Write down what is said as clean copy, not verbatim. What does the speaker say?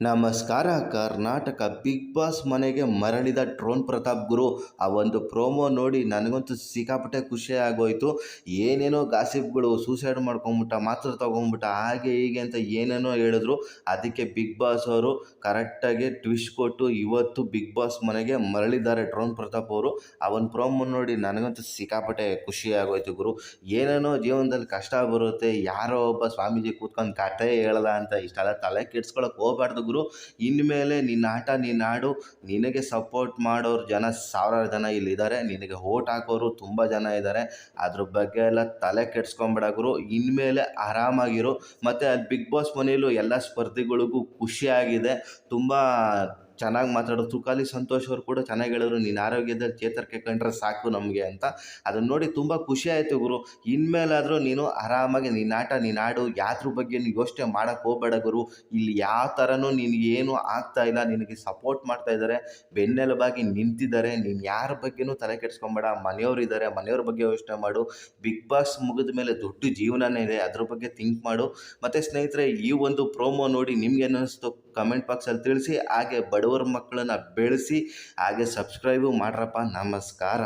ನಮಸ್ಕಾರ. Karnataka big boss ಮನೆಗೆ ಮರಳಿದ ಡ್ರೋನ್ ಪ್ರತಾಪ್ ಗುರು. ಆ ಒಂದು ಪ್ರೋಮೋ ನೋಡಿ ನನಗಂತೂ ಸಿಕ್ಕಾಪಟ್ಟೆ ಖುಷಿ ಆಗೋಯ್ತು. ಏನೇನೋ ಗಾಸಿಪ್ಗಳು, ಸೂಸೈಡ್ ಮಾಡ್ಕೊಂಬಿಟ್ಟ, ಮಾತ್ರ ತಗೊಂಬಿಟ್ಟ, ಹಾಗೆ ಹೀಗೆ ಅಂತ ಏನೇನೋ ಹೇಳಿದ್ರು. ಅದಕ್ಕೆ ಬಿಗ್ ಬಾಸ್ ಅವರು ಕರೆಕ್ಟಾಗಿ ಟ್ವಿಸ್ಟ್ ಕೊಟ್ಟು ಇವತ್ತು ಬಿಗ್ ಬಾಸ್ ಮನೆಗೆ ಮರಳಿದ್ದಾರೆ ಡ್ರೋನ್ ಪ್ರತಾಪ್ ಅವರು. ಆ ಒಂದು ಪ್ರೋಮೋ ನೋಡಿ ನನಗಂತೂ ಸಿಕ್ಕಾಪಟ್ಟೆ ಖುಷಿ ಆಗೋಯ್ತು ಗುರು. ಏನೇನೋ ಜೀವನದಲ್ಲಿ ಕಷ್ಟ ಬರುತ್ತೆ, ಯಾರೋ ಒಬ್ಬ ಸ್ವಾಮೀಜಿ ಕೂತ್ಕೊಂಡು ಕಥೆ ಹೇಳ್ದ ಅಂತ ಇಷ್ಟೆಲ್ಲ ತಲೆ ಕೆಡ್ಸ್ಕೊಳಕ್ಕೆ ಹೋಗ್ಬಾರ್ದು ಗುರು. ಇನ್ಮೇಲೆ ನಿನ್ನ ಆಟ ನೀನಾಡು. ನಿನಗೆ ಸಪೋರ್ಟ್ ಮಾಡೋರು ಜನ ಸಾವಿರಾರು ಜನ ಇಲ್ಲಿದ್ದಾರೆ, ನಿನಗೆ ಓಟ್ ಹಾಕೋರು ತುಂಬ ಜನ ಇದ್ದಾರೆ. ಅದ್ರ ಬಗ್ಗೆ ಎಲ್ಲ ತಲೆ ಕೆಡ್ಸ್ಕೊಂಬೇಡ ಗುರು. ಇನ್ಮೇಲೆ ಆರಾಮಾಗಿರು. ಮತ್ತು ಅಲ್ಲಿ ಬಿಗ್ ಬಾಸ್ ಮನೆಯಲ್ಲೂ ಎಲ್ಲ ಸ್ಪರ್ಧಿಗಳಿಗೂ ಖುಷಿಯಾಗಿದೆ. ತುಂಬ ಚೆನ್ನಾಗಿ ಮಾತಾಡೋದು. ತುಕಾಲಿ ಸಂತೋಷ್ ಅವರು ಕೂಡ ಚೆನ್ನಾಗಿ ಹೇಳಿದ್ರು, ನೀನು ಆರೋಗ್ಯದಲ್ಲಿ ಚೇತರಿಕೆ ಕಂಡ್ರೆ ಸಾಕು ನಮಗೆ ಅಂತ. ಅದನ್ನು ನೋಡಿ ತುಂಬ ಖುಷಿ ಆಯಿತು ಗುರು. ಇನ್ಮೇಲಾದರೂ ನೀನು ಆರಾಮಾಗಿ ನಿನ್ನ ಆಟ ನೀನು ಆಡು. ಯಾದ್ರ ಬಗ್ಗೆ ನೀನು ಯೋಚನೆ ಮಾಡೋಕ್ಕೆ ಹೋಗಬೇಡ ಗುರು. ಇಲ್ಲಿ ಯಾವ ಥರನೂ ನಿನಗೇನು ಆಗ್ತಾ ಇಲ್ಲ, ನಿನಗೆ ಸಪೋರ್ಟ್ ಮಾಡ್ತಾ ಇದ್ದಾರೆ, ಬೆನ್ನೆಲುಬಾಗಿ ನಿಂತಿದ್ದಾರೆ. ನೀನು ಯಾರ ಬಗ್ಗೆನೂ ತಲೆ ಕೆಡಿಸ್ಕೊಬೇಡ. ಮನೆಯವರಿದ್ದಾರೆ, ಮನೆಯವ್ರ ಬಗ್ಗೆ ಯೋಚನೆ ಮಾಡು. ಬಿಗ್ ಬಾಸ್ ಮುಗಿದ ಮೇಲೆ ದೊಡ್ಡ ಜೀವನನೇ ಇದೆ, ಅದ್ರ ಬಗ್ಗೆ ಥಿಂಕ್ ಮಾಡು. ಮತ್ತು ಸ್ನೇಹಿತರೆ, ಈ ಒಂದು ಪ್ರೋಮೋ ನೋಡಿ ನಿಮ್ಗೆ ಅನ್ನಿಸ್ತು ಕಮೆಂಟ್ ಬಾಕ್ಸಲ್ಲಿ ತಿಳಿಸಿ. ಹಾಗೆ ಬಡವರ ಮಕ್ಕಳನ್ನು ಬೆಳೆಸಿ, ಹಾಗೆ ಸಬ್ಸ್ಕ್ರೈಬು ಮಾಡ್ರಪ್ಪ. ನಮಸ್ಕಾರ.